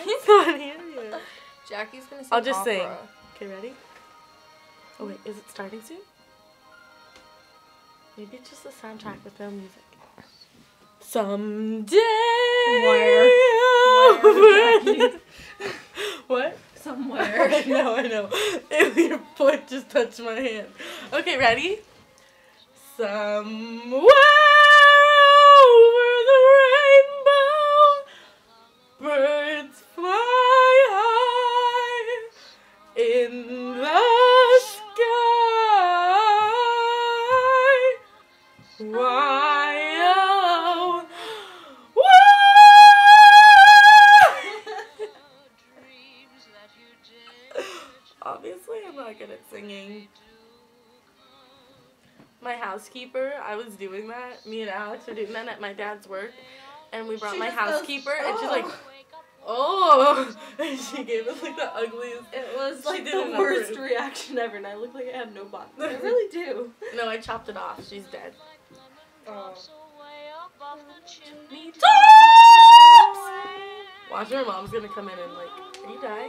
He's not here yet. Jackie's gonna sing I'll just opera. sing. Okay, ready? Oh wait, is it starting soon? Maybe it's just the soundtrack with no music. Someday. Where, Jackie? What? Somewhere. I know. Your foot just touched my hand. Okay, ready? Somewhere over the rainbow, birds fly high in the sky. Why, oh, obviously, I'm not good at singing. My housekeeper, I was doing that. Me and Alex were doing that at my dad's work. And we brought my housekeeper, and she's like, oh! And she gave us like the ugliest. It was like the worst reaction ever, and I look like I have no body. I really do. No, I chopped it off. She's dead. Oh. Watch, her mom's gonna come in and like, are you dying?